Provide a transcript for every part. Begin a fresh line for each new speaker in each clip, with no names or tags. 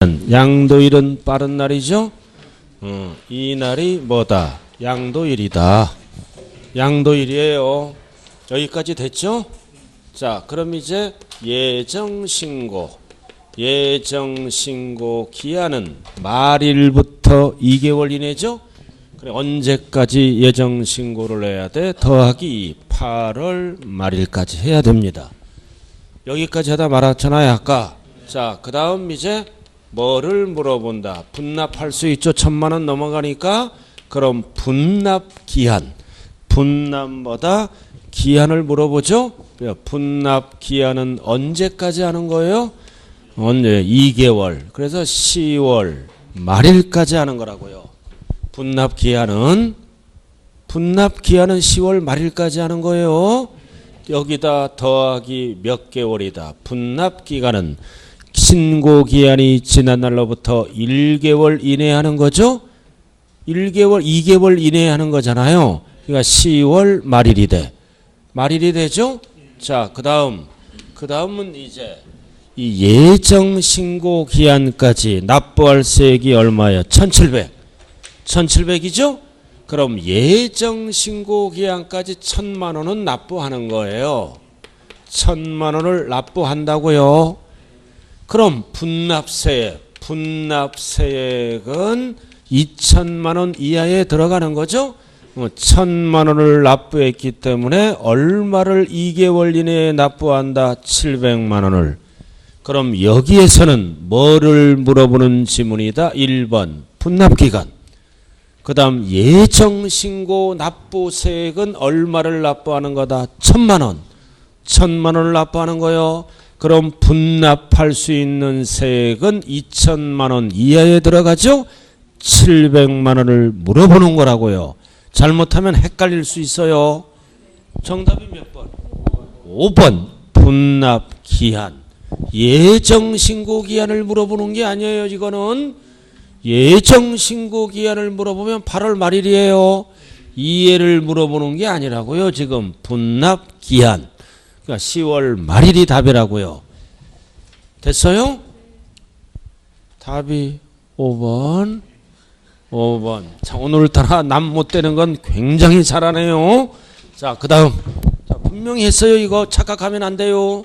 양도일은 빠른 날이죠. 이 날이 뭐다? 양도일이다. 양도일이에요. 여기까지 됐죠? 자, 그럼 이제 예정신고 기한은 말일부터 2개월 이내죠? 그래, 언제까지 예정신고를 해야 돼? 더하기 8월 말일까지 해야 됩니다. 여기까지 하다 말았잖아요, 아까. 자, 그 다음 이제 뭐를 물어본다? 분납할 수 있죠? 1000만원 넘어가니까. 그럼 분납기한. 분납보다 기한을 물어보죠? 분납기한은 언제까지 하는 거예요? 언제? 2개월. 그래서 10월 말일까지 하는 거라고요. 분납기한은 10월 말일까지 하는 거예요. 여기다 더하기 몇 개월이다. 분납기간은 신고기한이 지난 날로부터 1개월 이내에 하는 거죠. 2개월 이내에 하는 거잖아요. 그러니까 10월 말일이 돼. 말일이 되죠. 자, 그 다음은 이제 이 예정신고기한까지 납부할 세액이 얼마예요? 1700이죠. 그럼 예정신고기한까지 1000만원은 납부하는 거예요. 1000만원을 납부한다고요. 그럼 분납세액은 2000만원 이하에 들어가는 거죠. 1000만원을 납부했기 때문에 얼마를 2개월 이내에 납부한다? 700만원을. 그럼 여기에서는 뭐를 물어보는 지문이다? 1번 분납기간. 그 다음 예정신고 납부세액은 얼마를 납부하는 거다? 1000만원. 1000만원을 납부하는 거요. 그럼 분납할 수 있는 세액은 2000만원 이하에 들어가죠? 700만원을 물어보는 거라고요. 잘못하면 헷갈릴 수 있어요. 정답이 몇 번? 5번 분납기한. 예정신고기한을 물어보는 게 아니에요. 이거는 예정신고기한을 물어보면 8월 말일이에요. 이해를 물어보는 게 아니라고요. 지금 분납기한. 그러니까 10월 말일이 답이라고요. 됐어요? 답이 5번. 자, 오늘따라 남 못 되는 건 굉장히 잘하네요. 자, 그 다음. 자, 분명히 했어요. 이거 착각하면 안 돼요.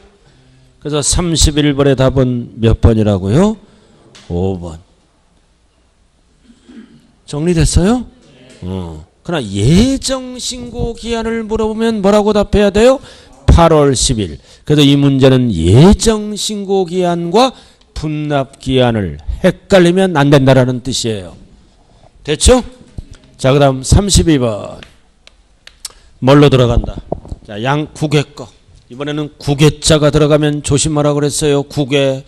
그래서 31번의 답은 몇 번이라고요? 5번. 정리됐어요? 그러나 예정신고 기한을 물어보면 뭐라고 답해야 돼요? 8월 10일. 그래서 이 문제는 예정신고 기한과 분납기한을 헷갈리면 안 된다라는 뜻이에요. 됐죠? 자, 그 다음 32번. 뭘로 들어간다? 자, 국외 거. 이번에는 국외자가 들어가면 조심하라고 그랬어요. 국외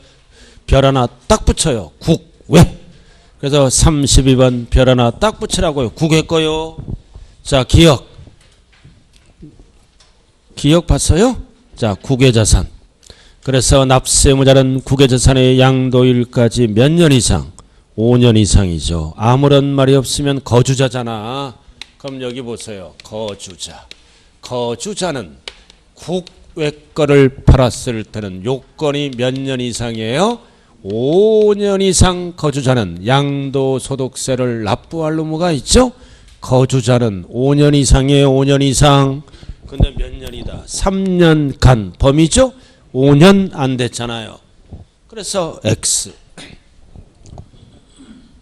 별 하나 딱 붙여요. 국외. 그래서 32번 별 하나 딱 붙이라고요. 국외 거요. 자, 기억 봤어요? 자, 국외자산. 그래서 납세의무자는 국외자산의 양도일까지 몇 년 이상? 5년 이상이죠. 아무런 말이 없으면 거주자잖아. 그럼 여기 보세요. 거주자는 국외 거를 팔았을 때는 요건이 몇 년 이상이에요? 5년 이상 거주자는 양도소득세를 납부할 의무가 있죠. 거주자는 5년 이상이에요. 5년 이상. 근데 몇 년이다? 3년간 범위죠. 5년 안 됐잖아요. 그래서 X.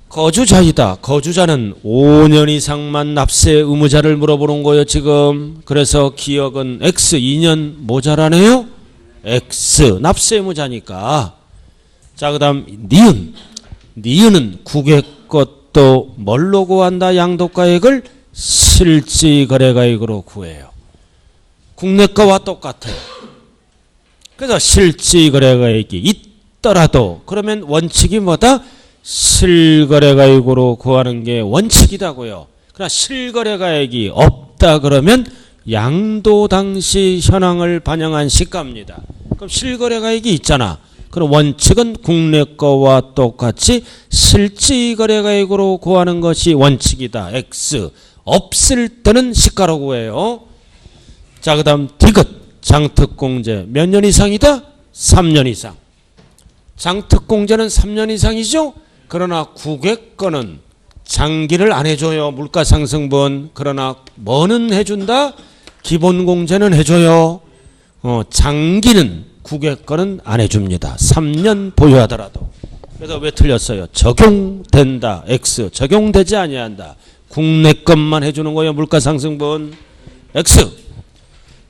거주자이다. 거주자는 5년 이상만 납세 의무자를 물어보는 거예요. 지금. 그래서 기억은 X. 2년 모자라네요. X. 납세 의무자니까. 자, 그 다음 니은은 국외 것도 뭘로 구한다? 양도가액을 실지거래가액으로 구해요. 국내 거와 똑같아요. 그래서 실지거래가액이 있더라도 그러면 원칙이 뭐다? 실거래가액으로 구하는 게 원칙이다고요. 그러나 실거래가액이 없다 그러면 양도 당시 현황을 반영한 시가입니다. 그럼 실거래가액이 있잖아. 그럼 원칙은 국내 거와 똑같이 실지거래가액으로 구하는 것이 원칙이다. X. 없을 때는 시가로 구해요. 자, 그 다음 디귿. 장특공제 몇 년 이상이다? 3년 이상. 장특공제는 3년 이상이죠. 그러나 국외권은 장기를 안 해줘요. 물가상승분. 그러나 뭐는 해준다? 기본공제는 해줘요. 장기는 국외권은 안 해줍니다. 3년 보유하더라도. 그래서 왜 틀렸어요? 적용된다. X. 적용되지 아니한다. 국내 것만 해주는 거예요. 물가상승분. X.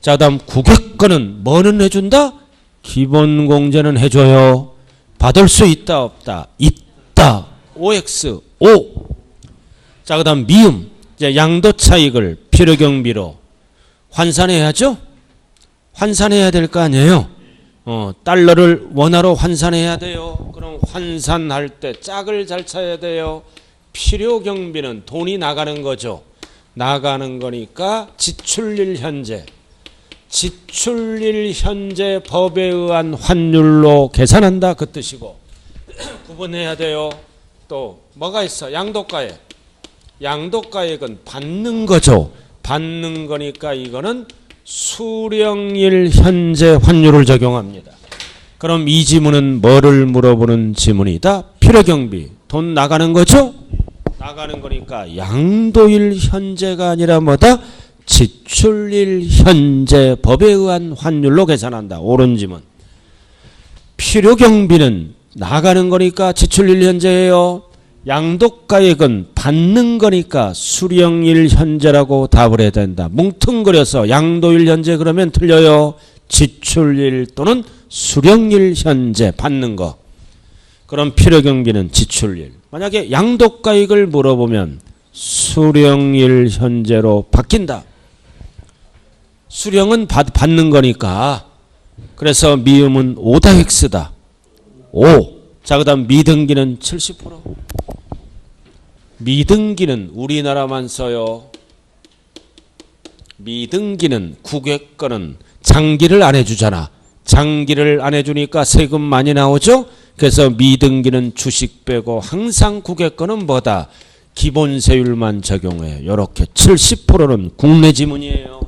자, 다음 국외권은 뭐는 해준다? 기본공제는 해줘요. 받을 수 있다 없다? 있다. OX. O. 자, 그 다음 미음. 이제 양도차익을 필요경비로 환산해야죠? 환산해야 될 거 아니에요? 달러를 원화로 환산해야 돼요. 그럼 환산할 때 짝을 잘 쳐야 돼요. 필요경비는 돈이 나가는 거죠. 나가는 거니까 지출일 현재. 지출일 현재 법에 의한 환율로 계산한다 그 뜻이고 구분해야 돼요. 또 뭐가 있어? 양도가액. 양도가액은 받는 거죠. 받는 거니까 이거는 수령일 현재 환율을 적용합니다. 그럼 이 지문은 뭐를 물어보는 지문이다? 필요경비. 돈 나가는 거죠? 나가는 거니까 양도일 현재가 아니라 뭐다? 지출일 현재 법에 의한 환율로 계산한다. 옳은 지문. 필요경비는 나가는 거니까 지출일 현재예요. 양도가액은 받는 거니까 수령일 현재라고 답을 해야 된다. 뭉뚱그려서 양도일 현재 그러면 틀려요. 지출일 또는 수령일 현재 받는 거. 그럼 필요경비는 지출일. 만약에 양도가액을 물어보면 수령일 현재로 바뀐다. 수령은 받는 거니까. 그래서 미음은 오다 X다. 5. 자, 그 다음 미등기는 70%. 미등기는 우리나라만 써요. 미등기는 국외권은 장기를 안 해주잖아. 장기를 안 해주니까 세금 많이 나오죠. 그래서 미등기는 주식 빼고 항상 국외권은 뭐다? 기본세율만 적용해요. 이렇게 70%는 국내 지문이에요.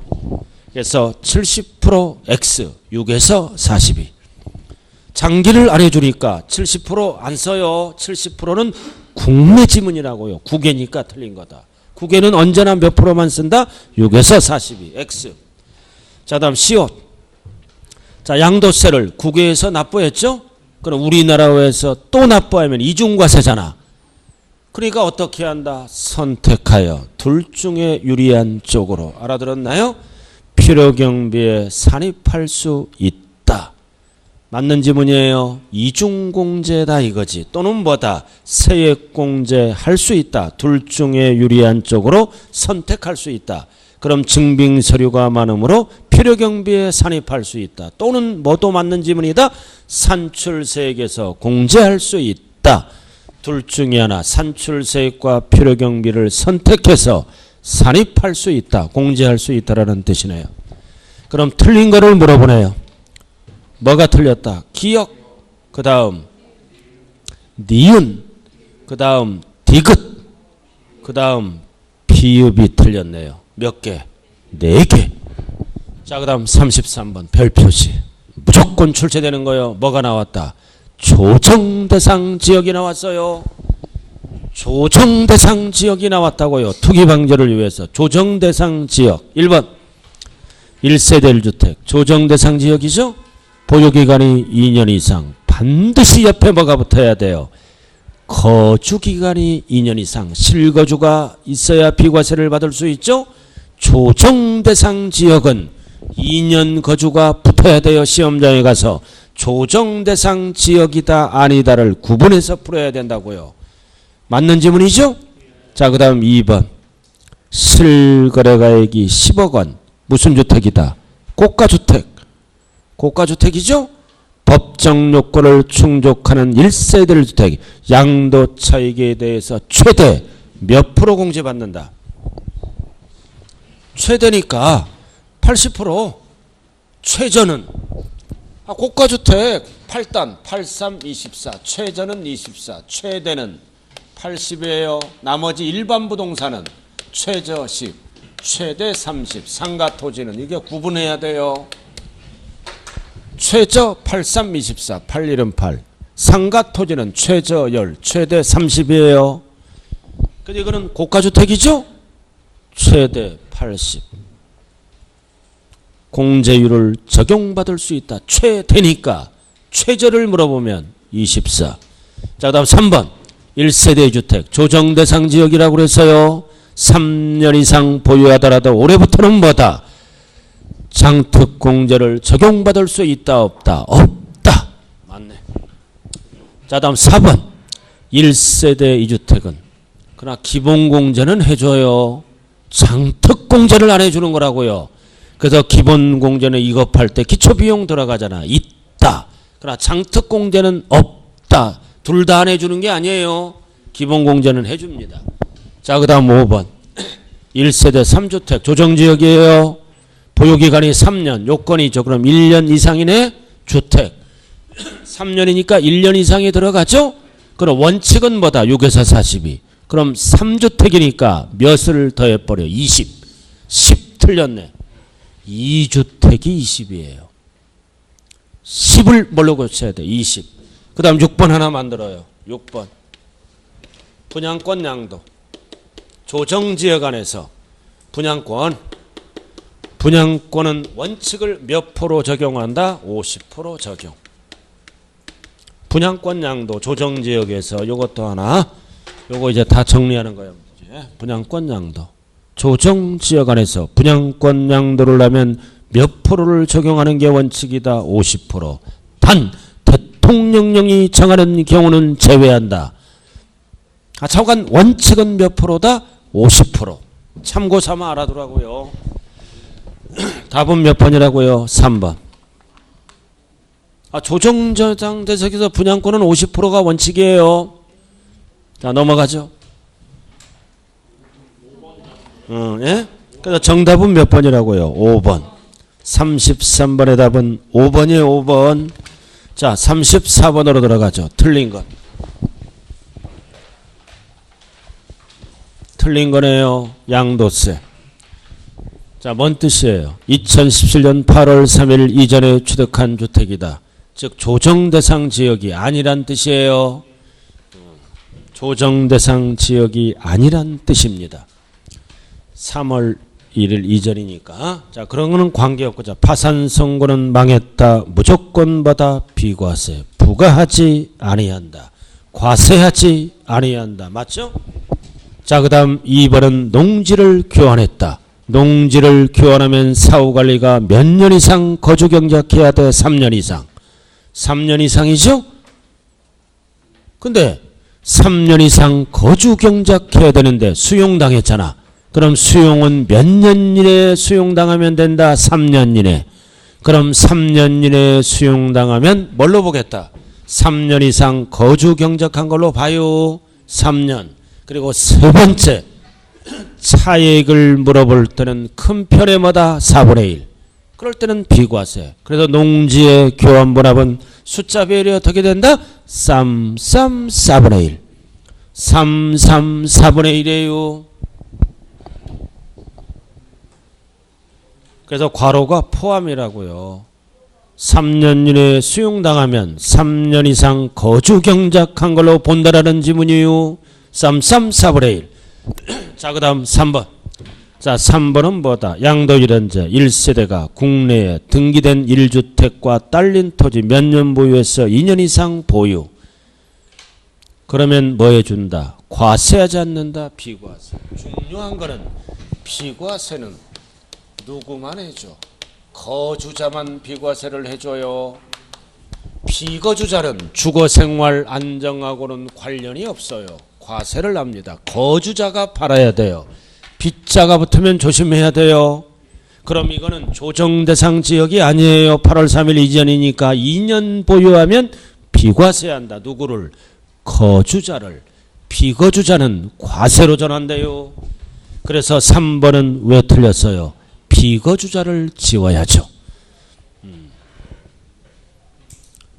그래서 70% X 6에서 42. 장기를 안 해주니까 70% 안 써요. 70%는 국내 지문이라고요. 국외니까 틀린 거다. 국외는 언제나 몇 프로만 쓴다? 6에서 42. X. 자, 다음 시옷. 자, 양도세를 국외에서 납부했죠? 그럼 우리나라에서 또 납부하면 이중과세잖아. 그러니까 어떻게 한다? 선택하여 둘 중에 유리한 쪽으로. 알아들었나요? 필요경비에 산입할 수 있다. 맞는 지문이에요. 이중공제다 이거지. 또는 뭐다? 세액공제 할 수 있다. 둘 중에 유리한 쪽으로 선택할 수 있다. 그럼 증빙서류가 많으므로 필요경비에 산입할 수 있다. 또는 뭐도 맞는 지문이다. 산출세액에서 공제할 수 있다. 둘 중에 하나 산출세액과 필요경비를 선택해서 산입할 수 있다. 공제할 수 있다라는 뜻이네요. 그럼 틀린 거를 물어보네요. 뭐가 틀렸다? 기역, 그 다음 니은, 그 다음 디귿, 그 다음 비읍이 틀렸네요. 몇 개? 4개. 자, 그 다음 33번 별표시. 무조건 출제되는 거예요. 뭐가 나왔다? 조정대상 지역이 나왔어요. 조정대상 지역이 나왔다고요. 투기방지를 위해서. 조정대상 지역. 1번 1세대 1주택 조정대상 지역이죠. 보유기간이 2년 이상. 반드시 옆에 뭐가 붙어야 돼요? 거주기간이 2년 이상. 실거주가 있어야 비과세를 받을 수 있죠. 조정대상 지역은 2년 거주가 붙어야 돼요. 시험장에 가서. 조정대상 지역이다 아니다를 구분해서 풀어야 된다고요. 맞는 지문이죠? 자, 그 다음 2번. 실거래가액이 10억 원. 무슨 주택이다? 고가주택. 고가주택이죠? 법정 요건을 충족하는 1세대 1주택. 양도차익에 대해서 최대 몇 프로 공제받는다? 최대니까 80%. 최저는 고가주택 8단 83, 24. 최저는 24. 최대는 80이에요. 나머지 일반 부동산은 최저 10, 최대 30. 상가 토지는 이게 구분해야 돼요. 최저 83, 24. 81은 8. 상가 토지는 최저열 최대 30이에요. 근데 이거는 고가주택이죠? 최대 80. 공제율을 적용받을 수 있다. 최대니까 최저를 물어보면 24. 자, 그다음 3번 1세대 주택 조정대상 지역이라고 그랬어요. 3년 이상 보유하더라도 올해부터는 뭐다? 장특공제를 적용받을 수 있다 없다? 없다. 맞네. 자, 다음 4번 1세대 2주택은 그러나 기본공제는 해줘요. 장특공제를 안 해주는 거라고요. 그래서 기본공제는 이거 팔 때 기초비용 들어가잖아. 있다. 그러나 장특공제는 없다. 둘 다 안 해주는 게 아니에요. 기본공제는 해줍니다. 자, 그 다음 5번 1세대 3주택 조정지역이에요. 보유기간이 3년 요건이죠. 그럼 1년 이상이네 주택 3년이니까 1년 이상이 들어가죠. 그럼 원칙은 뭐다? 6에서 42. 그럼 3주택이니까 몇을 더해버려? 20. 10 틀렸네. 2주택이 20이에요. 10을 뭘로 고쳐야 돼? 20. 그 다음 6번 하나 만들어요. 6번 분양권 양도 조정지역 안에서 분양권은 원칙을 몇 프로 적용한다? 50% 적용. 분양권 양도 조정지역에서 요것도 하나 요거 이제 다 정리하는 거예요. 분양권 양도 조정지역 안에서 분양권 양도를 하면 몇 프로를 적용하는 게 원칙이다? 50%. 단 대통령령이 정하는 경우는 제외한다. 차관 원칙은 몇 프로다? 50%. 참고 삼아 알아두라고요. 답은 몇 번이라고요? 3번. 조정저장 대석에서 분양권은 50%가 원칙이에요. 자, 넘어가죠. 예? 그래서 정답은 몇 번이라고요? 5번. 33번의 답은 5번이에요. 5번. 자, 34번으로 들어가죠. 틀린 것. 틀린 거네요. 양도세. 자, 뭔 뜻이에요? 2017년 8월 3일 이전에 취득한 주택이다. 즉 조정대상 지역이 아니란 뜻이에요. 조정대상 지역이 아니란 뜻입니다. 3월 1일 이전이니까. 자, 그런 거는 관계없고. 자, 파산 선고는 망했다. 무조건 받아 비과세. 부과하지 아니한다. 과세하지 아니한다. 맞죠? 자, 그 다음 2번은 농지를 교환했다. 농지를 교환하면 사후관리가 몇 년 이상 거주경작해야 돼? 3년 이상. 3년 이상이죠? 근데 3년 이상 거주경작해야 되는데 수용당했잖아. 그럼 수용은 몇 년 이내에 수용당하면 된다? 3년 이내. 그럼 3년 이내에 수용당하면 뭘로 보겠다? 3년 이상 거주경작한 걸로 봐요. 3년. 그리고 세 번째 차액을 물어볼 때는 큰 편의 뭐다? 4분의 1. 그럴 때는 비과세. 그래서 농지의 교환분합은 숫자 비율이 어떻게 된다? 3, 3, 4분의 1. 3, 3, 4분의 1이에요. 그래서 괄호가 포함이라고요. 3년 이내에 수용당하면 3년 이상 거주경작한 걸로 본다라는 지문이요. 3, 3, 4분의 1. 자, 그 다음 3번. 자, 3번은 뭐다? 양도일연제 1세대가 국내에 등기된 1주택과 딸린 토지 몇 년 보유해서 2년 이상 보유. 그러면 뭐 해준다? 과세하지 않는다? 비과세. 중요한 거는 비과세는 누구만 해줘? 거주자만 비과세를 해줘요. 비거주자는 주거생활 안정하고는 관련이 없어요. 과세를 합니다. 거주자가 팔아야 돼요. 빚자가 붙으면 조심해야 돼요. 그럼 이거는 조정대상 지역이 아니에요. 8월 3일 이전이니까 2년 보유하면 비과세한다. 누구를? 거주자를. 비거주자는 과세로 전한대요. 그래서 3번은 왜 틀렸어요? 비거주자를 지워야죠.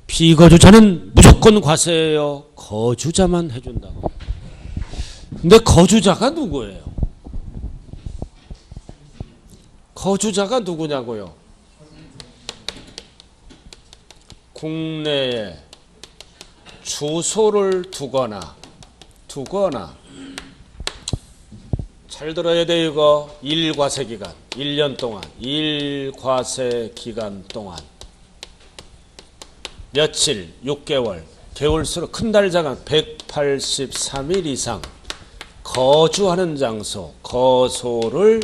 비거주자는 무조건 과세예요. 거주자만 해준다고. 근데 거주자가 누구예요? 거주자가 누구냐고요? 국내에 주소를 두거나 잘 들어야 돼. 이거 일과세 기간 1년 동안, 일과세 기간 동안 며칠, 6개월, 개월수로 큰 달 작은 183일 이상 거주하는 장소, 거소를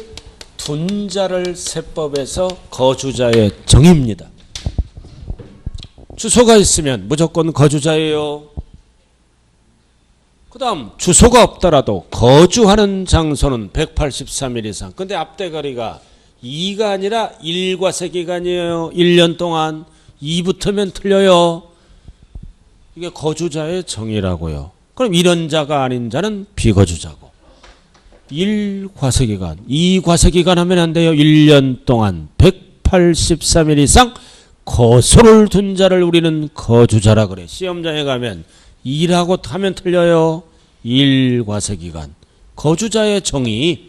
둔 자를 세법에서 거주자의 정의입니다. 주소가 있으면 무조건 거주자예요. 그 다음 주소가 없더라도 거주하는 장소는 183일 이상. 근데 앞대가리가 2가 아니라 1과세 기간이에요. 1년 동안 2 붙으면 틀려요. 이게 거주자의 정의라고요. 그럼 이런 자가 아닌 자는 비거주자고. 1과세 기간, 2과세 기간 하면 안 돼요. 1년 동안 183일 이상 거소를 둔 자를 우리는 거주자라 그래. 시험장에 가면 2라고 하면 틀려요. 1과세 기간. 거주자의 정의.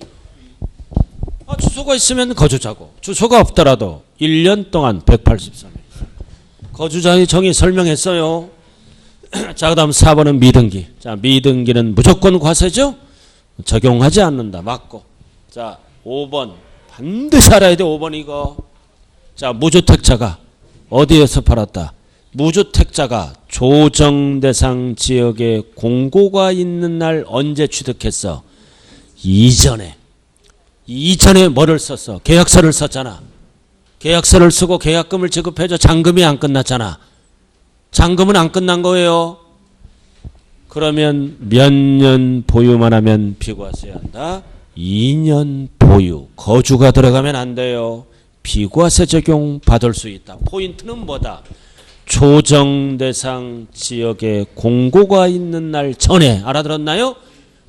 주소가 있으면 거주자고, 주소가 없더라도 1년 동안 183일. 거주자의 정의 설명했어요. 자, 그 다음 4번은 미등기. 자, 미등기는 무조건 과세죠? 적용하지 않는다. 맞고. 자, 5번. 반드시 알아야 돼. 5번 이거. 자, 무주택자가 어디에서 팔았다? 무주택자가 조정대상 지역에 공고가 있는 날 언제 취득했어? 이전에 뭐를 썼어? 계약서를 썼잖아. 계약서를 쓰고 계약금을 지급해줘. 잔금이 안 끝났잖아. 잔금은 안 끝난 거예요. 그러면 몇 년 보유만 하면 비과세 한다? 2년 보유. 거주가 들어가면 안 돼요. 비과세 적용 받을 수 있다. 포인트는 뭐다? 조정대상 지역에 공고가 있는 날 전에. 알아들었나요?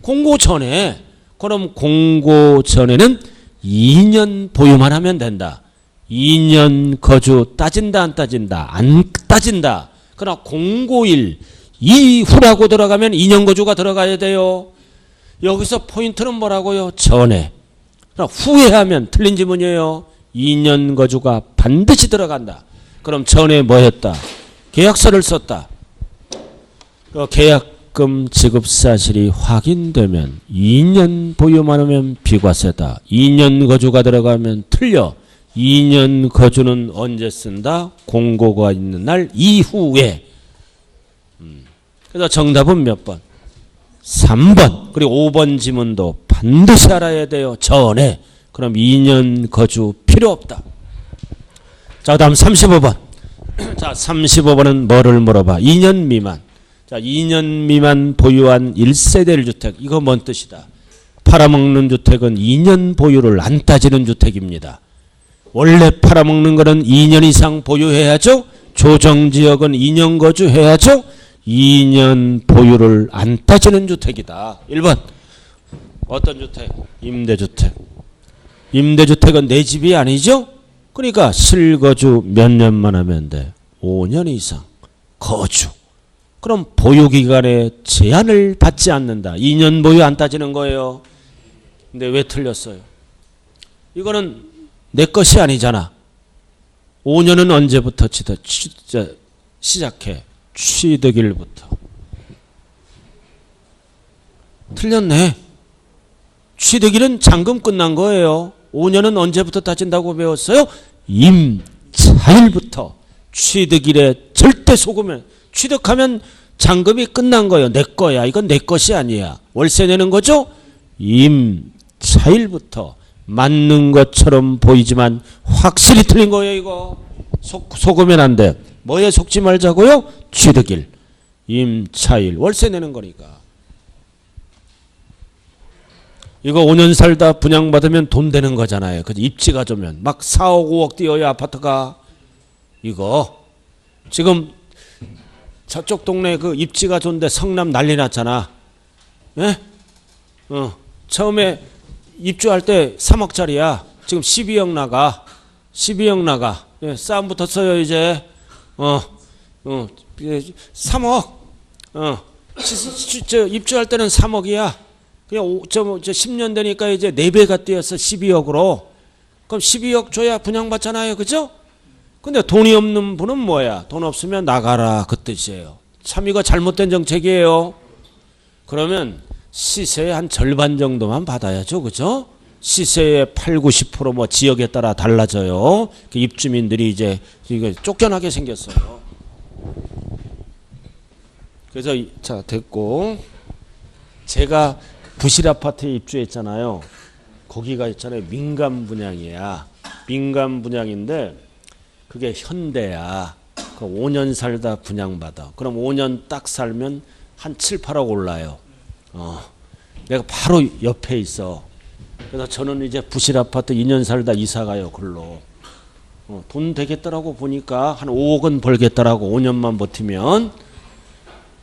공고 전에. 그럼 공고 전에는 2년 보유만 하면 된다. 2년 거주 따진다 안 따진다? 안 따진다. 그러나 공고일 이후라고 들어가면 2년 거주가 들어가야 돼요. 여기서 포인트는 뭐라고요? 전에. 그러나 후에 하면 틀린 지문이에요. 2년 거주가 반드시 들어간다. 그럼 전에 뭐 했다? 계약서를 썼다. 그 계약금 지급 사실이 확인되면 2년 보유만 하면 비과세다. 2년 거주가 들어가면 틀려. 2년 거주는 언제 쓴다? 공고가 있는 날 이후에. 그래서 정답은 몇 번? 3번. 그리고 5번 지문도 반드시 알아야 돼요. 전에. 그럼 2년 거주 필요 없다. 자, 다음 35번. 자, 35번은 뭐를 물어봐? 2년 미만. 자, 2년 미만 보유한 1세대 1주택. 이거 뭔 뜻이다? 팔아먹는 주택은 2년 보유를 안 따지는 주택입니다. 원래 팔아먹는 거는 2년 이상 보유해야죠. 조정지역은 2년 거주해야죠. 2년 보유를 안 따지는 주택이다. 1번. 어떤 주택? 임대주택. 임대주택은 내 집이 아니죠? 그러니까 실거주 몇 년만 하면 돼? 5년 이상 거주. 그럼 보유기간에 제한을 받지 않는다. 2년 보유 안 따지는 거예요. 근데 왜 틀렸어요? 이거는 내 것이 아니잖아. 5년은 언제부터 시작해? 취득일부터. 틀렸네. 취득일은 잔금 끝난 거예요. 5년은 언제부터 따진다고 배웠어요? 임차일부터. 취득일에 절대 속으면, 취득하면 잔금이 끝난 거예요. 내 거야. 이건 내 것이 아니야. 월세 내는 거죠? 임차일부터. 맞는 것처럼 보이지만 확실히 틀린 거예요. 이거 속으면 안 돼. 뭐에 속지 말자고요? 취득일, 임차일, 월세 내는 거니까. 이거 5년 살다 분양받으면 돈 되는 거잖아요. 그래서 입지가 좋으면 막 4억 5억 뛰어야 아파트가. 이거 지금 저쪽 동네 그 입지가 좋은데 성남 난리 났잖아. 예? 처음에 입주할 때 3억짜리야. 지금 12억 나가. 12억 나가. 예, 싸움 붙었어요 이제. 3억. 입주할 때는 3억이야. 그냥 10년 되니까 이제 4배가 뛰어서 12억으로. 그럼 12억 줘야 분양받잖아요. 그죠? 근데 돈이 없는 분은 뭐야? 돈 없으면 나가라. 그 뜻이에요. 참 이거 잘못된 정책이에요. 그러면 시세의 한 절반 정도만 받아야죠. 그죠? 시세의 8, 90%뭐 지역에 따라 달라져요. 그 입주민들이 이제 이거 쫓겨나게 생겼어요. 그래서 자 됐고, 제가 부실 아파트에 입주했잖아요. 거기가 있잖아요. 민간 분양이야. 민간 분양인데 그게 현대야. 그 5년 살다 분양받아. 그럼 5년 딱 살면 한 7, 8억 올라요. 내가 바로 옆에 있어. 그래서 저는 이제 부실 아파트 2년 살다 이사 가요. 글로. 돈 되겠더라고 보니까 한 5억은 벌겠더라고. 5년만 버티면.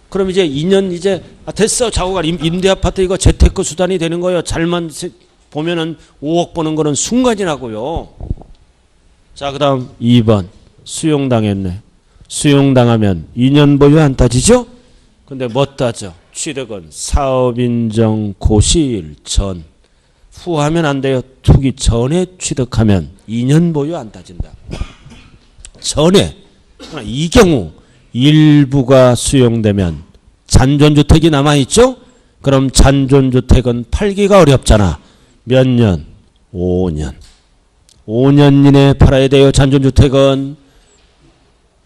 그럼 이제 2년 이제 됐어. 자고가 임대 아파트 이거 재테크 수단이 되는 거예요. 잘만 보면은 5억 버는 거는 순간이라고요. 자, 그다음 2번 수용당했네. 수용당하면 2년 보유 안 따지죠? 근데 뭐 따져? 취득은 사업인정 고시일 전. 후하면 안 돼요. 투기 전에 취득하면 2년 보유 안 따진다. 전에. 이 경우 일부가 수용되면 잔존주택이 남아있죠? 그럼 잔존주택은 팔기가 어렵잖아. 몇 년? 5년. 5년 이내에 팔아야 돼요. 잔존주택은.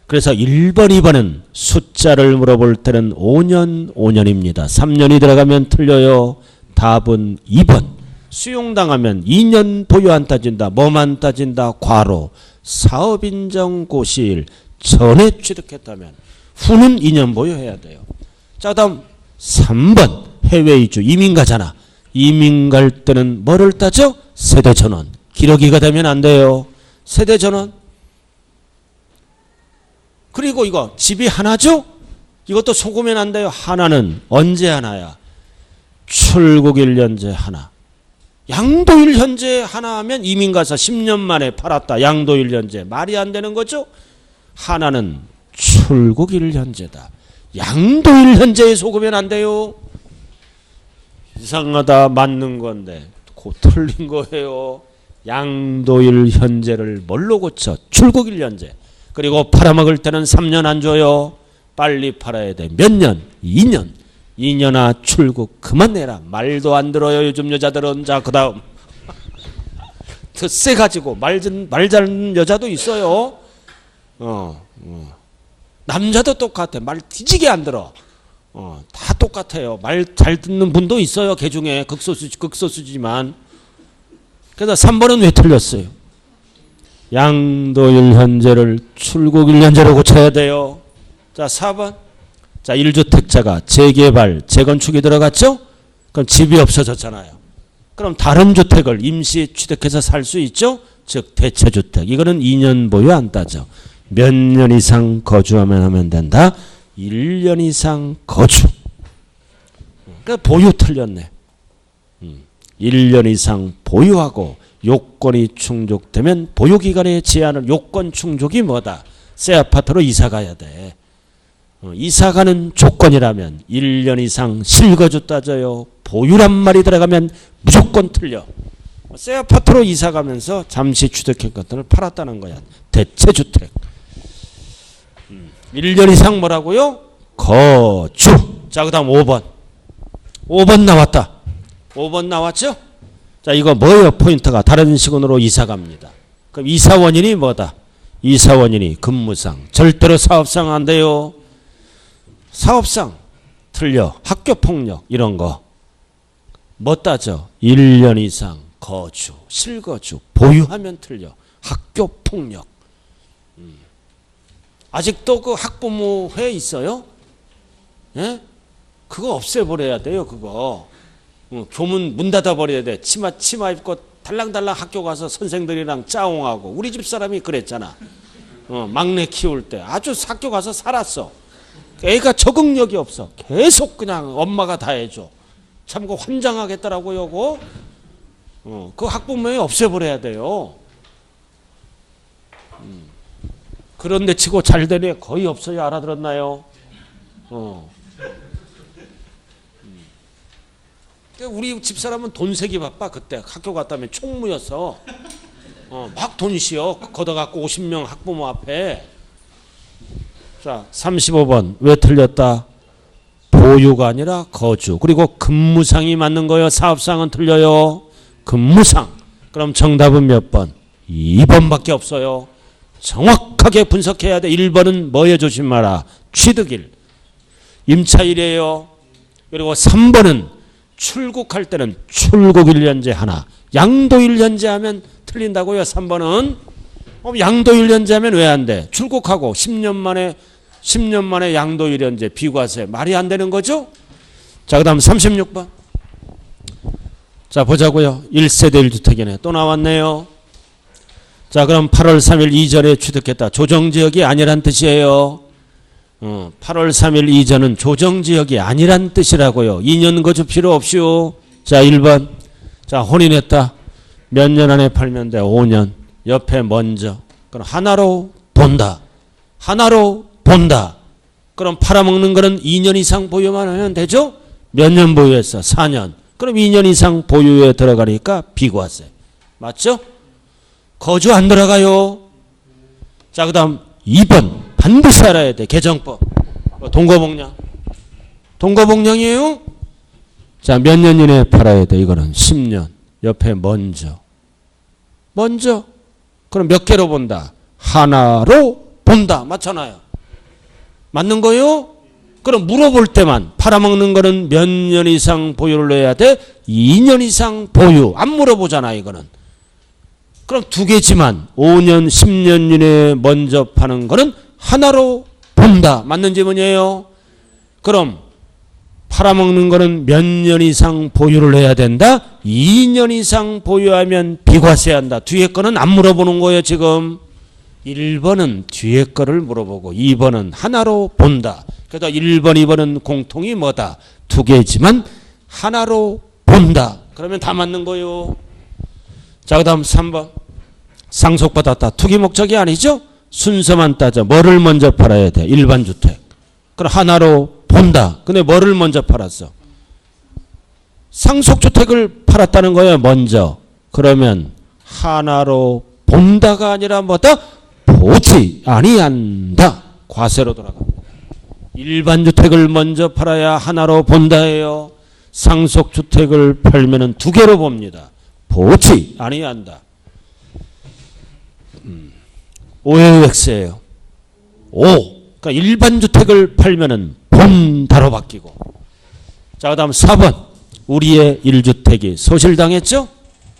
그래서 1번, 2번은 숫자를 물어볼 때는 5년, 5년입니다. 3년이 들어가면 틀려요. 답은 2번. 수용당하면 2년 보유 안 따진다. 뭐만 따진다? 과로. 사업인정 고시일 전에 취득했다면 후는 2년 보유해야 돼요. 자, 다음 3번 해외 이주 이민 가잖아. 이민 갈 때는 뭐를 따져? 세대전원. 기러기가 되면 안 돼요. 세대전원. 그리고 이거 집이 하나죠? 이것도 속으면 안 돼요. 하나는 언제 하나야? 출국일 현재 하나. 양도일 현재 하나 하면 이민 가서 10년 만에 팔았다. 양도일 현재. 말이 안 되는 거죠? 하나는 출국일 현재다. 양도일 현재에 속으면 안 돼요. 이상하다. 맞는 건데 곧 틀린 거예요. 양도일 현재를 뭘로 고쳐? 출국일 현재. 그리고 팔아먹을 때는 3년 안 줘요. 빨리 팔아야 돼. 몇 년? 2년. 2년아 출국 그만 내라. 말도 안 들어요. 요즘 여자들은. 자, 그 다음 더 세가지고 말 잘하는 여자도 있어요. 남자도 똑같아. 말 뒤지게 안 들어. 다 똑같아요. 말 잘 듣는 분도 있어요. 그 중에 극소수지만. 그래서 3번은 왜 틀렸어요? 양도일 현재를 출국일 현재로 고쳐야 돼요. 자, 4번. 자, 1주택자가 재개발, 재건축이 들어갔죠? 그럼 집이 없어졌잖아요. 그럼 다른 주택을 임시 취득해서 살 수 있죠? 즉 대체주택. 이거는 2년 보유 안 따져. 몇 년 이상 거주하면 하면 된다. 1년 이상 거주. 그러니까 보유 틀렸네. 1년 이상 보유하고 요건이 충족되면 보유기간의 제한을, 요건 충족이 뭐다? 새 아파트로 이사 가야 돼. 이사 가는 조건이라면 1년 이상 실거주 따져요. 보유란 말이 들어가면 무조건 틀려. 새 아파트로 이사 가면서 잠시 취득한 것들을 팔았다는 거야. 대체주택. 1년 이상 뭐라고요? 거주. 자, 그 다음 5번. 5번 나왔다. 5번 나왔죠? 자, 이거 뭐예요? 포인트가 다른 시군으로 이사 갑니다. 그럼 이사 원인이 뭐다? 이사 원인이 근무상. 절대로 사업상 안 돼요. 사업상 틀려. 학교폭력 이런 거. 뭐 따져? 1년 이상 거주, 실거주, 보유하면 틀려. 학교폭력. 아직도 그 학부모회 있어요? 예? 그거 없애버려야 돼요. 그거. 교문 문 닫아버려야 돼. 치마 입고 달랑달랑 학교 가서 선생들이랑 짜옹하고. 우리 집 사람이 그랬잖아. 막내 키울 때 아주 학교 가서 살았어. 애가 적응력이 없어. 계속 그냥 엄마가 다 해줘. 참 그 환장하겠더라고요. 그 학부모회 없애버려야 돼요. 그런데 치고 잘 되는 애 거의 없어요. 알아들었나요? 우리 집사람은 돈 세기 바빠. 그때 학교 갔다면 총무였어. 막 돈 씌어 걷어갖고 50명 학부모 앞에 자, 35번. 왜 틀렸다? 보유가 아니라 거주. 그리고 근무상이 맞는 거예요. 사업상은 틀려요. 근무상. 그럼 정답은 몇 번? 2번밖에 없어요. 정확하게 분석해야 돼. 1번은 뭐에 조심하라? 취득일. 임차일이에요. 그리고 3번은 출국할 때는 출국일 현재 하나. 양도일 현재 하면 틀린다고요. 3번은. 양도일 현재 하면 왜 안 돼? 출국하고 10년 만에 양도일 현재 비과세. 말이 안 되는 거죠? 자, 그 다음 36번. 자, 보자고요. 1세대 1주택이네. 또 나왔네요. 자, 그럼 8월 3일 이전에 취득했다. 조정지역이 아니란 뜻이에요. 8월 3일 이전은 조정지역이 아니란 뜻이라고요. 2년 거주 필요 없이요. 자, 1번. 자, 혼인했다. 몇 년 안에 팔면 돼? 5년. 옆에 먼저. 그럼 하나로 본다. 하나로 본다. 그럼 팔아먹는 거는 2년 이상 보유만 하면 되죠? 몇 년 보유했어? 4년. 그럼 2년 이상 보유에 들어가니까 비과세. 맞죠? 거주 안 들어가요. 자, 그 다음 2번. 반드시 알아야 돼. 개정법. 동거복량. 동거복량이에요? 자, 몇 년 이내에 팔아야 돼? 이거는 10년. 옆에 먼저. 먼저. 그럼 몇 개로 본다? 하나로 본다. 맞잖아요. 맞는 거요? 그럼 물어볼 때만 팔아먹는 거는 몇 년 이상 보유를 해야 돼? 2년 이상 보유. 안 물어보잖아, 이거는. 그럼 두 개지만 5년, 10년 이내에 먼저 파는 거는 하나로 본다. 맞는 질문이에요. 그럼 팔아먹는 거는 몇 년 이상 보유를 해야 된다? 2년 이상 보유하면 비과세한다. 뒤에 거는 안 물어보는 거예요, 지금. 1번은 뒤에 거를 물어보고 2번은 하나로 본다. 그래서 1번, 2번은 공통이 뭐다? 두 개지만 하나로 본다. 그러면 다 맞는 거예요. 자, 그 다음 3번. 상속받았다. 투기 목적이 아니죠? 순서만 따져. 뭐를 먼저 팔아야 돼? 일반 주택. 그럼 하나로 본다. 근데 뭐를 먼저 팔았어? 상속주택을 팔았다는 거예요, 먼저. 그러면 하나로 본다가 아니라 뭐다? 보지 아니한다. 과세로 돌아갑니다. 일반 주택을 먼저 팔아야 하나로 본다예요. 상속주택을 팔면은 두 개로 봅니다. 보지 아니한다. 오해의 X예요. 오. 그러니까 일반 주택을 팔면은 본다로 바뀌고. 자, 그다음 4번. 우리의 1주택이 소실당했죠?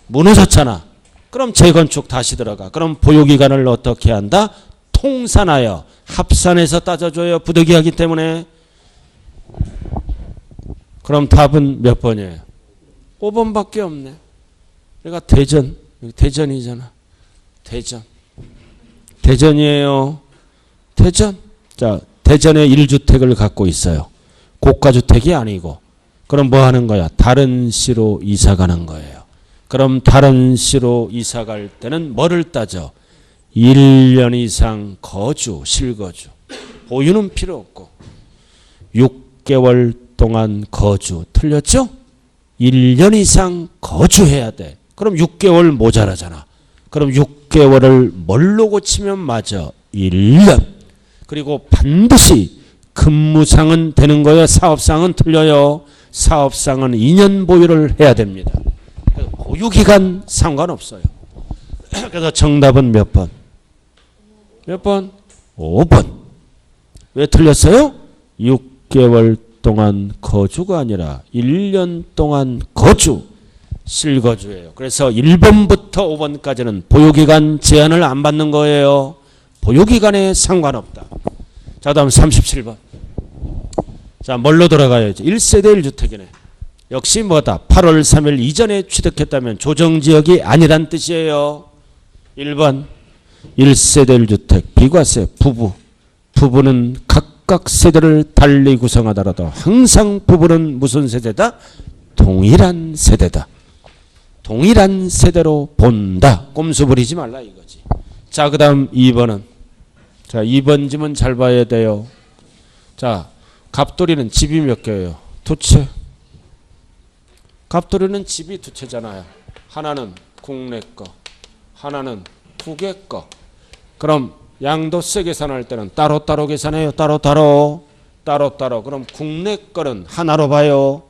무너졌잖아. 그럼 재건축 다시 들어가. 그럼 보유기간을 어떻게 한다? 통산하여 합산해서 따져줘요. 부득이하기 때문에. 그럼 답은 몇 번이에요? 5번밖에 없네. 그러니까 대전. 대전이잖아. 대전. 대전이에요. 대전. 자, 대전에 1주택을 갖고 있어요. 고가주택이 아니고. 그럼 뭐 하는 거야? 다른 시로 이사 가는 거예요. 그럼 다른 시로 이사 갈 때는 뭐를 따져? 1년 이상 거주, 실거주. 보유는 필요 없고. 6개월 동안 거주. 틀렸죠? 1년 이상 거주해야 돼. 그럼 6개월 모자라잖아. 그럼 6개월을 뭘로 고치면 맞아? 1년. 그리고 반드시 근무상은 되는 거예요. 사업상은 틀려요. 사업상은 2년 보유를 해야 됩니다. 보유기간 상관없어요. 그래서 정답은 몇 번? 몇 번? 5번. 왜 틀렸어요? 6개월 동안 거주가 아니라 1년 동안 거주. 실거주예요. 그래서 1번부터 5번까지는 보유기간 제한을 안 받는 거예요. 보유기간에 상관없다. 자, 다음 37번. 자, 뭘로 돌아가야지? 1세대 1주택이네. 역시 뭐다? 8월 3일 이전에 취득했다면 조정지역이 아니란 뜻이에요. 1번 1세대 1주택 비과세 부부. 부부는 각각 세대를 달리 구성하더라도 항상 부부는 무슨 세대다? 동일한 세대다. 동일한 세대로 본다. 꼼수 부리지 말라 이거지. 자, 그 다음 2번은. 자, 2번 지문 잘 봐야 돼요. 자, 갑돌이는 집이 몇 개예요? 두 채. 갑돌이는 집이 두 채잖아요. 하나는 국내 거, 하나는 국외 거. 그럼 양도세 계산할 때는 따로따로 계산해요. 따로따로. 그럼 국내 거는 하나로 봐요.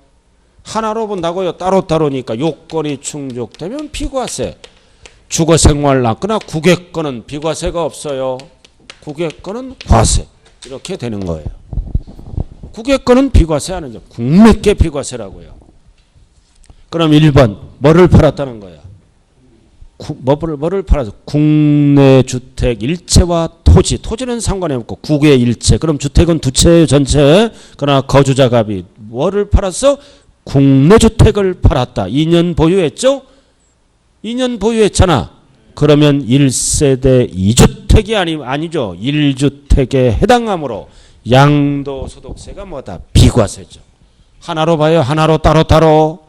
하나로 본다고요. 따로따로니까 요건이 충족되면 비과세. 주거생활 났거나 국외 거는 비과세가 없어요. 국외 거는 과세. 이렇게 되는 거예요. 국외 거는 비과세 아니죠. 국내 게 비과세라고요. 그럼 1번 뭐를 팔았다는 거야? 뭐를 팔아서 국내 주택 일체와 토지. 토지는 상관이 없고 국외 일체. 그럼 주택은 두 채 전체. 그러나 거주자 갑이 뭐를 팔았어? 국내 주택을 팔았다. 2년 보유했죠? 2년 보유했잖아. 그러면 1세대 2주택이 아니죠. 1주택에 해당하므로 양도소득세가 뭐다? 비과세죠. 하나로 봐요. 하나로 따로따로.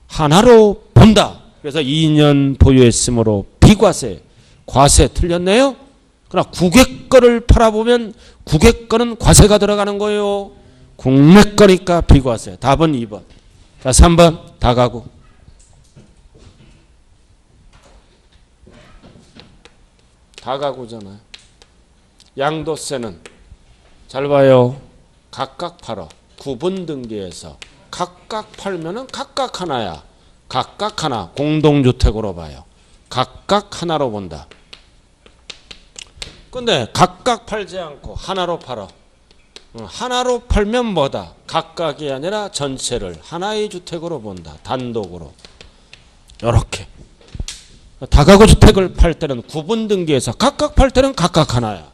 하나로 본다. 그래서 2년 보유했으므로 비과세. 과세 틀렸네요. 그러나 국외 거를 팔아보면 국외 거는 과세가 들어가는 거예요. 국내 거니까 비과세. 답은 2번. 자, 3번 다가구. 다가구잖아요. 양도세는 잘 봐요. 각각 팔어. 구분 등기에서 각각 팔면은 각각 하나야. 각각 하나. 공동주택으로 봐요. 각각 하나로 본다. 근데 각각 팔지 않고 하나로 팔어. 하나로 팔면 뭐다? 각각이 아니라 전체를 하나의 주택으로 본다. 단독으로. 이렇게. 다가구 주택을 팔 때는 구분 등기에서 각각 팔 때는 각각 하나야.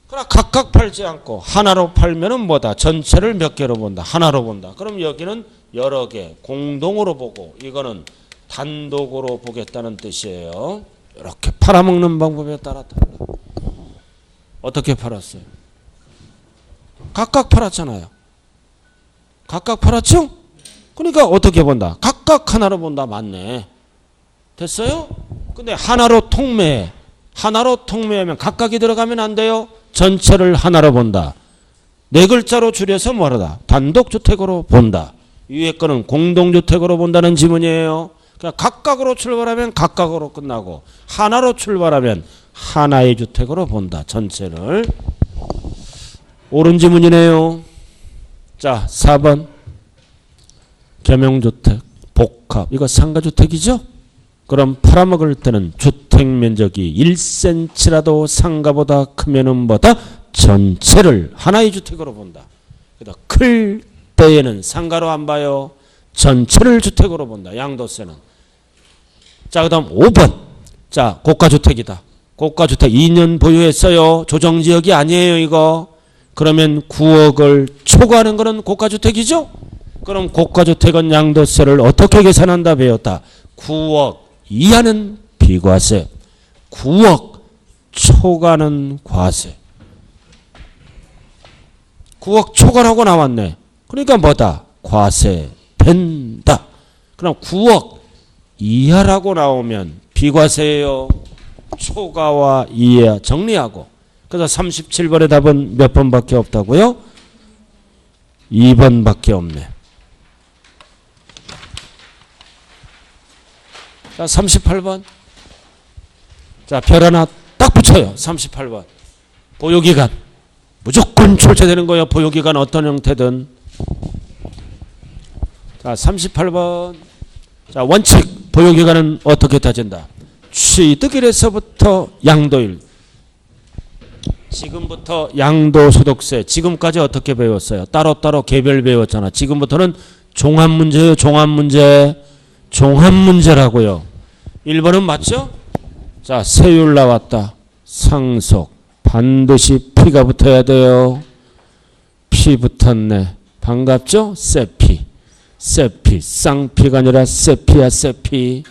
그러나 각각 팔지 않고 하나로 팔면은 뭐다? 전체를 몇 개로 본다? 하나로 본다. 그럼 여기는 여러 개 공동으로 보고 이거는 단독으로 보겠다는 뜻이에요. 이렇게 팔아먹는 방법에 따라 달라. 어떻게 팔았어요? 각각 팔았잖아요. 각각 팔았죠? 그러니까 어떻게 본다? 각각 하나로 본다. 맞네. 됐어요? 근데 하나로 통매해. 하나로 통매하면 각각이 들어가면 안 돼요. 전체를 하나로 본다. 네 글자로 줄여서 뭐라다? 단독주택으로 본다. 위에 거는 공동주택으로 본다는 지문이에요. 그러니까 각각으로 출발하면 각각으로 끝나고 하나로 출발하면 하나의 주택으로 본다. 전체를. 옳은 지문이네요. 자, 4번. 겸용주택, 복합. 이거 상가주택이죠? 그럼 팔아먹을 때는 주택면적이 1cm라도 상가보다 크면은 뭐다? 전체를 하나의 주택으로 본다. 그러다 클 때에는 상가로 안 봐요. 전체를 주택으로 본다. 양도세는. 자, 그 다음 5번. 자, 고가주택이다. 고가주택 2년 보유했어요. 조정지역이 아니에요, 이거. 그러면 9억을 초과하는 거는 고가주택이죠? 그럼 고가주택은 양도세를 어떻게 계산한다 배웠다. 9억 이하는 비과세. 9억 초과는 과세. 9억 초과라고 나왔네. 그러니까 뭐다? 과세 된다. 그럼 9억 이하라고 나오면 비과세예요. 초과와 이하 정리하고. 그래서 37번의 답은 몇 번밖에 없다고요? 2번밖에 없네. 자, 38번. 자, 별 하나 딱 붙여요. 38번. 보유기간. 무조건 출제되는 거예요. 보유기간 어떤 형태든. 자, 38번. 자, 원칙. 보유기간은 어떻게 따진다? 취득일에서부터 양도일. 지금부터 양도소득세. 지금까지 어떻게 배웠어요? 따로따로 개별 배웠잖아. 지금부터는 종합문제예요. 종합문제. 종합문제라고요. 1번은 맞죠? 자, 세율 나왔다. 상속. 반드시 P가 붙어야 돼요. P 붙었네. 반갑죠? 세피. 세피. 쌍피가 아니라 세피야, 세피.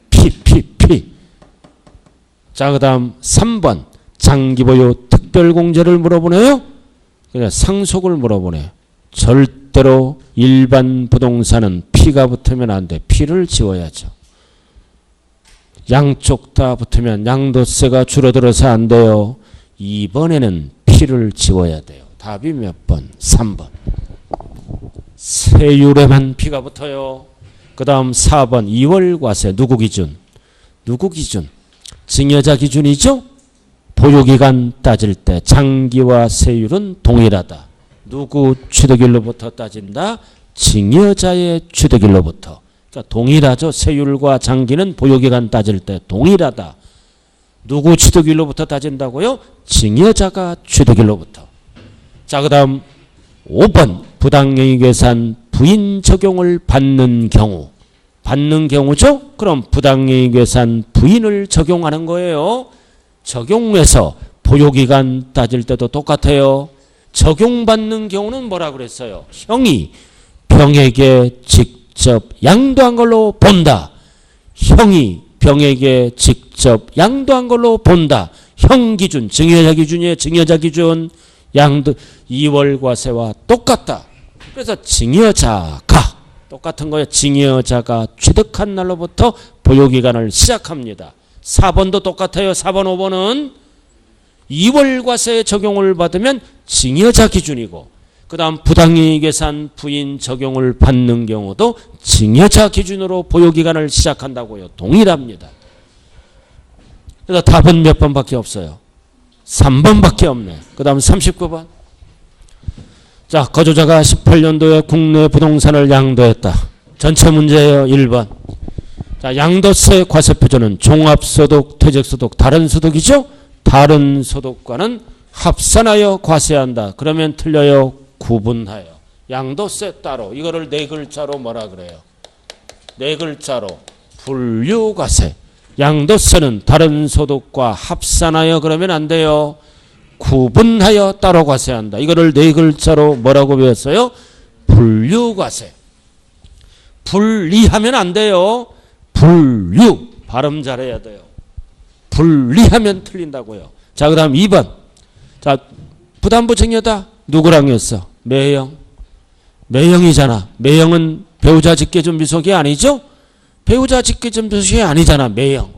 P. 자, 그 다음 3번. 장기보유 특별공제를 물어보네요. 그냥 상속을 물어보네. 절대로 일반 부동산은 P가 붙으면 안 돼. P를 지워야죠. 양쪽 다 붙으면 양도세가 줄어들어서 안 돼요. 2번에는 P를 지워야 돼요. 답이 몇 번? 3번. 세율에만 P가 붙어요. 그 다음 4번 2월 과세 누구 기준? 누구 기준? 증여자 기준이죠? 보유기간 따질 때 장기와 세율은 동일하다. 누구 취득일로부터 따진다? 증여자의 취득일로부터. 그러니까 동일하죠. 세율과 장기는 보유기간 따질 때 동일하다. 누구 취득일로부터 따진다고요? 증여자가 취득일로부터. 자, 그 다음 5번 부당이익외산 부인 적용을 받는 경우. 받는 경우죠? 그럼 부당이익외산 부인을 적용하는 거예요. 적용해서 보유기간 따질 때도 똑같아요. 적용받는 경우는 뭐라 그랬어요? 형이 병에게 직접 양도한 걸로 본다. 형이 병에게 직접 양도한 걸로 본다. 형 기준, 증여자 기준이에요. 증여자 기준. 양도 이월과세와 똑같다. 그래서 증여자가 똑같은 거예요. 증여자가 취득한 날로부터 보유기간을 시작합니다. 4번도 똑같아요. 4번, 5번은 이월과세 적용을 받으면 증여자 기준이고, 그 다음 부당이익외산 부인 적용을 받는 경우도 증여자 기준으로 보유기간을 시작한다고요. 동일합니다. 그래서 답은 몇 번밖에 없어요? 3번밖에 없네. 그 다음 39번. 자, 거주자가 18년도에 국내 부동산을 양도했다. 전체 문제예요. 1번. 자, 양도세 과세표준은 종합소득, 퇴직소득, 다른 소득이죠? 다른 소득과는 합산하여 과세한다. 그러면 틀려요. 구분하여. 양도세 따로. 이거를 네 글자로 뭐라 그래요? 네 글자로 분류과세. 양도세는 다른 소득과 합산하여 그러면 안 돼요. 구분하여 따로 과세한다. 이거를 네 글자로 뭐라고 배웠어요? 분류과세. 분리하면 안 돼요. 분류. 발음 잘해야 돼요. 분리하면 틀린다고요. 자, 그 다음 2번. 자, 부담부 증여다. 누구랑 했어? 매형. 매형이잖아. 매형은 배우자 직계존비속이 아니죠? 배우자 직계존비속이 아니잖아. 매형.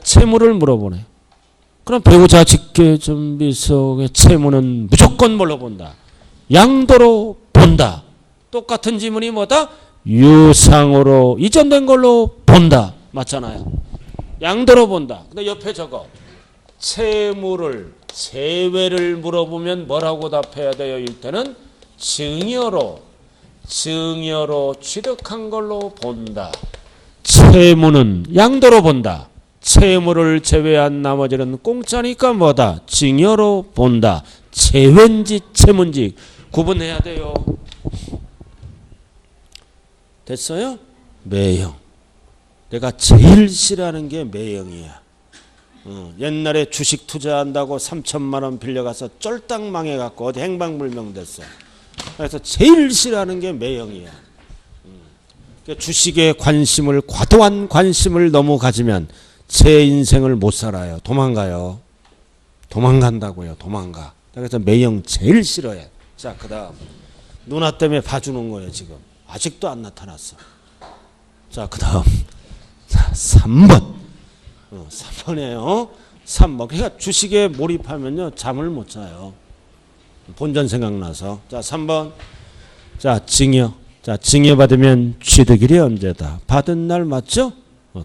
채무를 물어보네. 그럼 배우자 직계존비속의 채무는 무조건 뭘로 본다? 양도로 본다. 똑같은 지문이 뭐다? 유상으로 이전된 걸로 본다. 맞잖아요. 양도로 본다. 근데 옆에 저거 채무를 제외를 물어보면 뭐라고 답해야 돼요? 일단은 증여로 취득한 걸로 본다. 채무는 양도로 본다. 채무를 제외한 나머지는 공짜니까 뭐다? 증여로 본다. 제외인지 채무인지 구분해야 돼요. 됐어요? 매형. 내가 제일 싫어하는 게 매형이야. 옛날에 주식 투자한다고 3천만 원 빌려가서 쫄딱 망해갖고 어디 행방불명 됐어. 그래서 제일 싫어하는 게 매형이야. 주식에 관심을, 과도한 관심을 너무 가지면 제 인생을 못 살아요. 도망가요. 도망간다고요. 도망가. 그래서 매형 제일 싫어해. 자, 그 다음 누나 때문에 봐주는 거예요. 지금 아직도 안 나타났어. 자, 그 다음 3번. 3번이에요. 3번. 그러니까 주식에 몰입하면요 잠을 못 자요. 본전 생각나서. 자, 3번. 자, 증여. 자, 증여 받으면 취득일이 언제다? 받은 날 맞죠?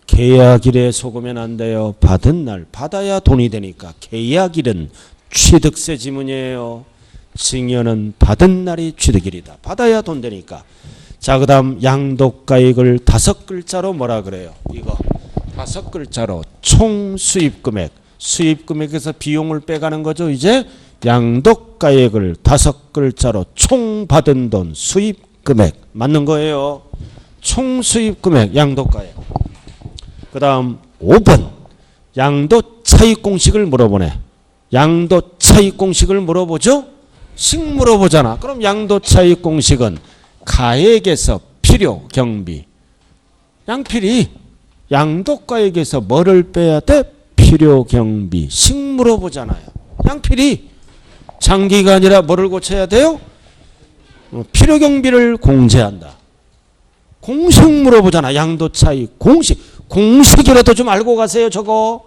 계약일에 속으면 안 돼요. 받은 날. 받아야 돈이 되니까. 계약일은 취득세 지문이에요. 증여는 받은 날이 취득일이다. 받아야 돈 되니까. 자, 그 다음 양도가액을 5글자로 뭐라 그래요? 이거 5글자로 총수입금액. 수입금액에서 비용을 빼가는 거죠. 이제 양도가액을 5글자로 총 받은 돈 수입금액 맞는 거예요. 총수입금액 양도가액. 그 다음 5번 양도차익공식을 물어보네. 양도차익공식을 물어보죠. 식 물어보잖아. 그럼 양도차익공식은 가액에서 필요 경비. 양필이 양도가액에서 뭐를 빼야 돼? 필요 경비. 식 물어보잖아요. 양필이 장기가 아니라 뭐를 고쳐야 돼요? 필요 경비를 공제한다. 공식 물어보잖아. 양도차익 공식. 공식이라도 좀 알고 가세요. 저거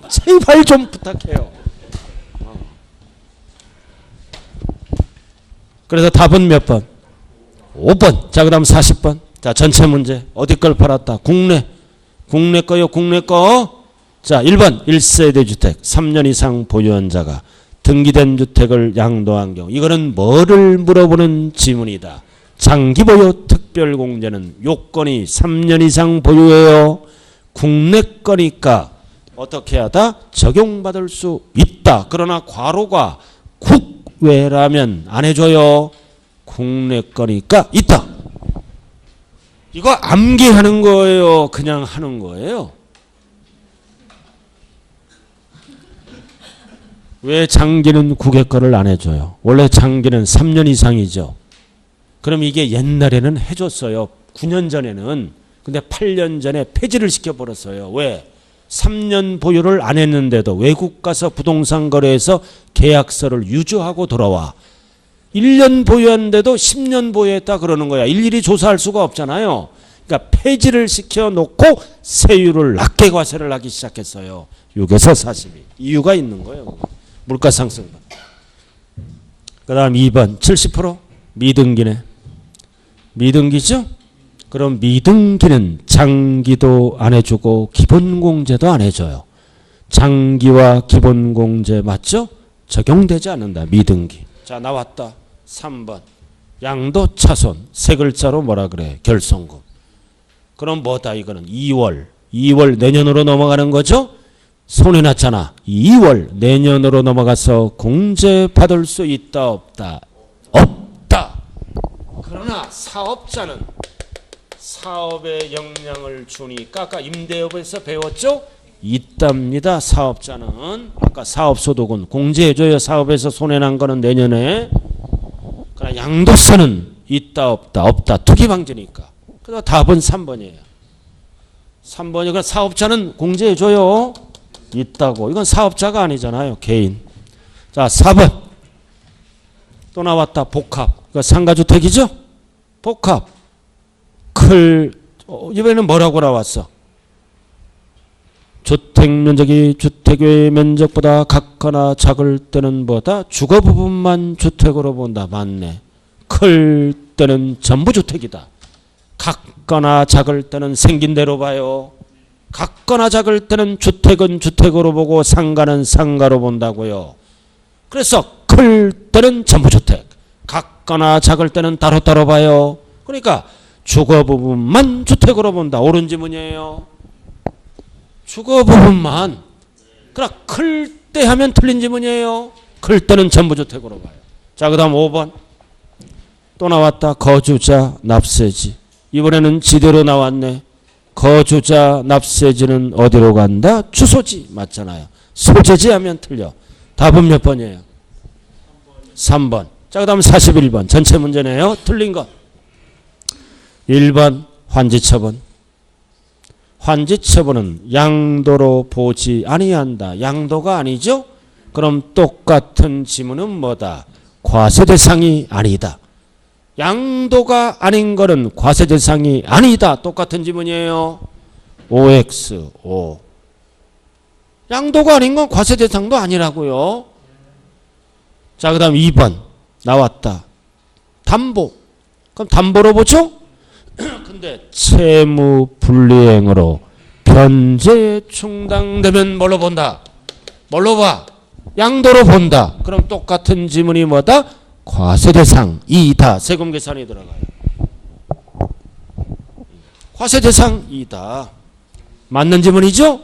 제발 좀 부탁해요. 그래서 답은 몇 번? 5번. 자, 그 다음 40번. 자, 전체 문제. 어디 걸 팔았다? 국내. 국내 거요. 국내 거. 자, 1번 1세대 주택 3년 이상 보유한 자가 등기된 주택을 양도한 경우 이거는 뭐를 물어보는 지문이다. 장기 보유 특별 공제는 요건이 3년 이상 보유해요. 국내 거니까 어떻게 하다? 적용받을 수 있다. 그러나 괄호가 국외라면 안 해줘요. 국내 거니까 있다. 이거 암기하는 거예요? 그냥 하는 거예요? 왜 장기는 국외 거를 안 해줘요? 원래 장기는 3년 이상이죠. 그럼 이게 옛날에는 해줬어요. 9년 전에는. 근데 8년 전에 폐지를 시켜버렸어요. 왜? 3년 보유를 안 했는데도 외국 가서 부동산 거래해서 계약서를 유주하고 돌아와. 1년 보유했는데도 10년 보유했다 그러는 거야. 일일이 조사할 수가 없잖아요. 그러니까 폐지를 시켜놓고 세율을 낮게 과세를 하기 시작했어요. 6에서 42. 이유가 있는 거예요. 물가 상승. 그 다음 2번 70% 미등기네. 미등기죠? 그럼 미등기는 장기도 안 해주고 기본공제도 안 해줘요. 장기와 기본공제 맞죠? 적용되지 않는다. 미등기. 자, 나왔다. 3번 양도차손. 세 글자로 뭐라 그래? 결손금. 그럼 뭐다 이거는? 2월 내년으로 넘어가는 거죠? 손해났잖아. 2월 내년으로 넘어가서 공제받을 수 있다 없다? 없다. 그러나 사업자는 사업에 영향을 주니까 아까 임대업에서 배웠죠? 있답니다. 사업자는 아까 사업소득은 공제해줘요. 사업에서 손해난 거는 내년에. 그러나 양도세는 있다 없다? 없다. 투기방지니까. 그래서 답은 3번이에요. 3번이 사업자는 공제해줘요. 있다고. 이건 사업자가 아니잖아요. 개인. 자, 4번. 또 나왔다. 복합. 이거 상가주택이죠? 복합. 이번에는 뭐라고 나왔어? 주택 면적이 주택 외 면적보다 같거나 작을 때는 뭐다? 주거 부분만 주택으로 본다. 맞네. 클 때는 전부 주택이다. 같거나 작을 때는 생긴 대로 봐요. 같거나 작을 때는 주택은 주택으로 보고 상가는 상가로 본다고요. 그래서 클 때는 전부 주택, 같거나 작을 때는 따로따로 봐요. 그러니까 주거 부분만 주택으로 본다. 옳은 지문이에요. 주거 부분만. 그러나 클 때 하면 틀린 지문이에요. 클 때는 전부 주택으로 봐요. 자, 그 다음 5번. 또 나왔다. 거주자 납세지. 이번에는 지대로 나왔네. 거주자 납세지는 어디로 간다? 주소지. 맞잖아요. 소재지 하면 틀려. 답은 몇 번이에요? 3번. 자, 그 다음 41번. 전체 문제네요. 틀린 것. 1번 환지처분. 환지처분은 양도로 보지 아니한다. 양도가 아니죠? 그럼 똑같은 지문은 뭐다? 과세 대상이 아니다. 양도가 아닌 거는 과세 대상이 아니다. 똑같은 지문이에요. OX5. 양도가 아닌 건 과세 대상도 아니라고요. 자, 그 다음 2번 나왔다. 담보. 그럼 담보로 보죠? 근데 채무 불이행으로 변제 충당되면 뭘로 본다? 뭘로 봐? 양도로 본다. 그럼 똑같은 지문이 뭐다? 과세 대상이다. 세금 계산이 들어가요. 과세 대상이다. 맞는 지문이죠?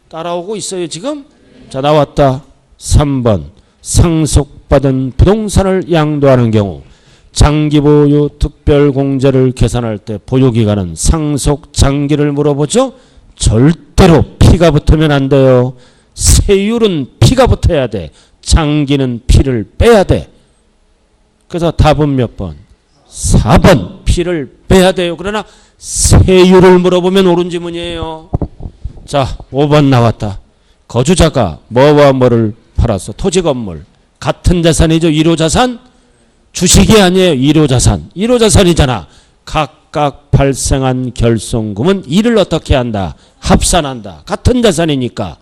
따라오고 있어요 지금? 자, 나왔다. 3번 상속받은 부동산을 양도하는 경우 장기보유 특별공제를 계산할 때 보유기간은 상속 장기를 물어보죠? 절대로 피가 붙으면 안 돼요. 세율은 피가 붙어야 돼. 장기는 피를 빼야 돼. 그래서 답은 몇 번? 4번. 피를 빼야 돼요. 그러나 세율을 물어보면 옳은 지문이에요. 자, 5번 나왔다. 거주자가 뭐와 뭐를 팔았어? 토지 건물. 같은 자산이죠. 1호 자산? 주식이 아니에요. 1호 자산. 1호 자산이잖아. 각각 발생한 결손금은 이를 어떻게 한다? 합산한다. 같은 자산이니까.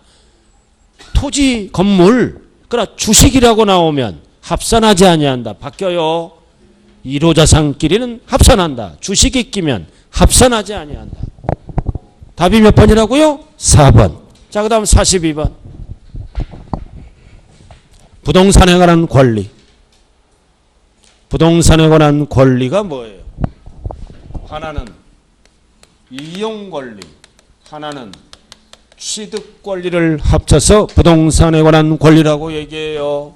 토지 건물. 그러나 주식이라고 나오면 합산하지 아니한다. 바뀌어요. 1호 자산끼리는 합산한다. 주식이 끼면 합산하지 아니한다. 답이 몇 번이라고요? 4번. 자, 그 다음 42번. 부동산에 관한 권리. 부동산에 관한 권리가 뭐예요? 하나는 이용 권리, 하나는 취득 권리를 합쳐서 부동산에 관한 권리라고 얘기해요.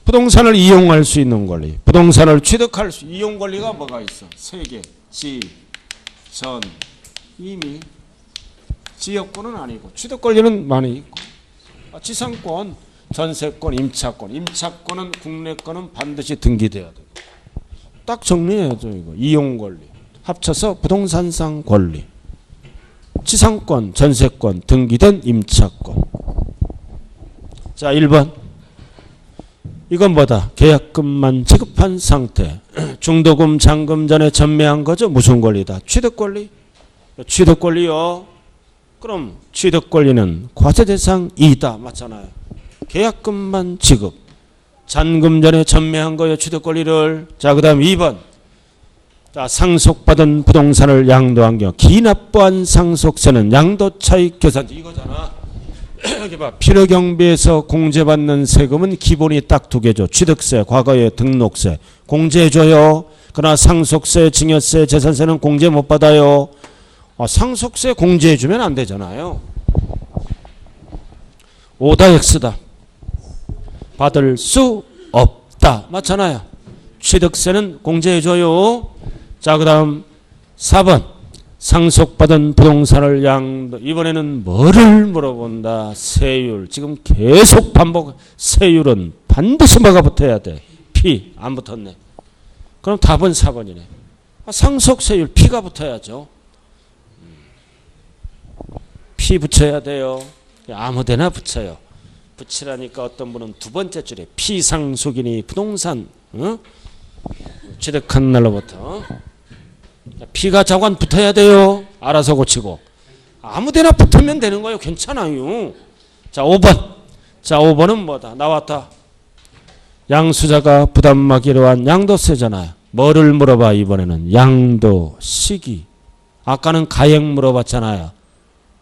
부동산을 이용할 수 있는 권리, 부동산을 취득할 수 이용 권리가 뭐가 있어? 세계, 지, 전, 이미. 지역권은 아니고 취득 권리는 많이 있고. 지상권, 전세권, 임차권. 임차권은 국내권은 반드시 등기돼야 되고. 딱 정리해야죠. 이거 이용 권리 합쳐서 부동산상 권리. 지상권, 전세권, 등기된 임차권. 자, 1번. 이건 뭐다? 계약금만 지급한 상태. 중도금, 잔금 전에 전매한 거죠. 무슨 권리다? 취득 권리. 취득 권리요. 그럼 취득 권리는 과세 대상 2다. 맞잖아요. 계약금만 지급. 잔금 전에 전매한 거예요. 취득 권리를. 자, 그 다음 2번. 자, 상속받은 부동산을 양도한 경우 기납부한 상속세는 양도차익 계산제 이거잖아. 여기 봐. 필요경비에서 공제받는 세금은 기본이 딱 두 개죠. 취득세, 과거에 등록세 공제해줘요. 그러나 상속세, 증여세, 재산세는 공제 못 받아요. 상속세 공제해주면 안 되잖아요. 오다 X다. 받을 수 없다. 맞잖아요. 취득세는 공제해줘요. 자, 그 다음 4번. 상속받은 부동산을 양도. 이번에는 뭐를 물어본다? 세율. 지금 계속 반복. 세율은 반드시 뭐가 붙어야 돼? P. 안 붙었네. 그럼 답은 4번이네. 상속세율 P가 붙어야죠. P 붙여야 돼요. 아무데나 붙여요. 붙이라니까 어떤 분은 두 번째 줄에 피상속인이 부동산 취득한 날로부터 P가 자관 붙어야 돼요. 알아서 고치고. 아무데나 붙으면 되는 거예요. 괜찮아요. 자, 5번. 자, 5번은 뭐다? 나왔다. 양수자가 부담하기로 한 양도세잖아요. 뭐를 물어봐 이번에는? 양도 시기. 아까는 가액 물어봤잖아요.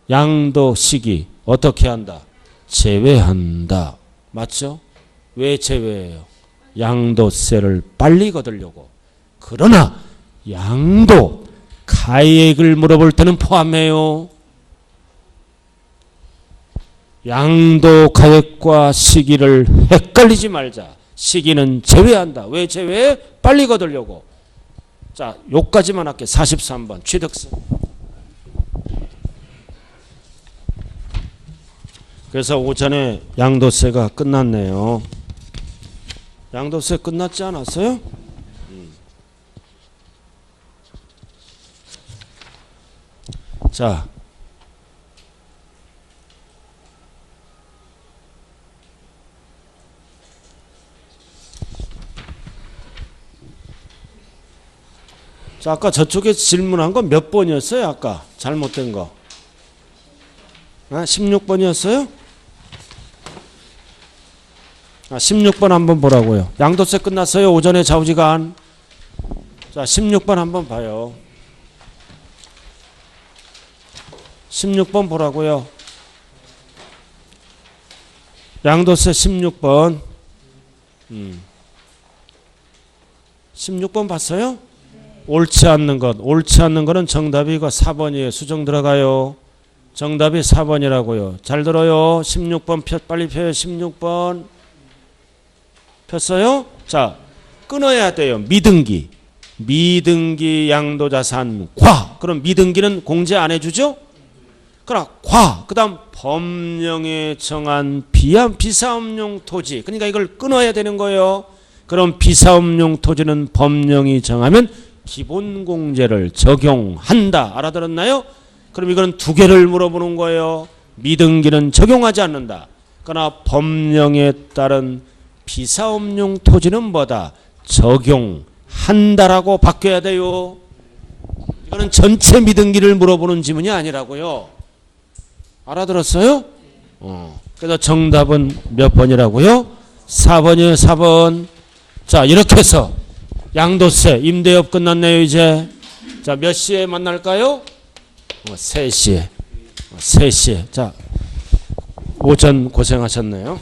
양도 시기 어떻게 한다? 제외한다. 맞죠? 왜 제외해요? 양도세를 빨리 거두려고. 그러나 양도 가액을 물어볼 때는 포함해요. 양도 가액과 시기를 헷갈리지 말자. 시기는 제외한다. 왜 제외해? 빨리 거두려고. 자, 요까지만 할게. 43번 취득세. 그래서 오전에 양도세가 끝났네요. 양도세 끝났지 않았어요? 자, 아까 저쪽에 질문한 거 몇 번이었어요? 아까 잘못된 거. 16번이었어요? 16번 한번 보라고요. 양도세 끝났어요. 오전에 좌우지간. 자, 16번 한번 봐요. 16번 보라고요. 양도세 16번. 16번 봤어요? 옳지 않는 것. 옳지 않는 거는 정답이 이거 4번이에요. 수정 들어가요. 정답이 4번이라고요. 잘 들어요. 16번 빨리 펴요. 16번. 폈어요? 자, 끊어야 돼요. 미등기. 미등기 양도자산 과. 그럼 미등기는 공제 안 해주죠? 그럼 과. 그 다음 법령에 정한 비사업용 토지. 그러니까 이걸 끊어야 되는 거예요. 그럼 비사업용 토지는 법령이 정하면 기본공제를 적용한다. 알아들었나요? 그럼 이거는 두 개를 물어보는 거예요. 미등기는 적용하지 않는다. 그러나 법령에 따른 비사업용 토지는 뭐다? 적용한다라고 바뀌어야 돼요. 이거는 전체 미등기를 물어보는 지문이 아니라고요. 알아들었어요? 그래서 정답은 몇 번이라고요? 4번이에요. 4번. 자, 이렇게 해서 양도세, 임대업 끝났네요. 이제 자, 몇 시에 만날까요? 3시에. 3시에. 자, 오전 고생하셨네요.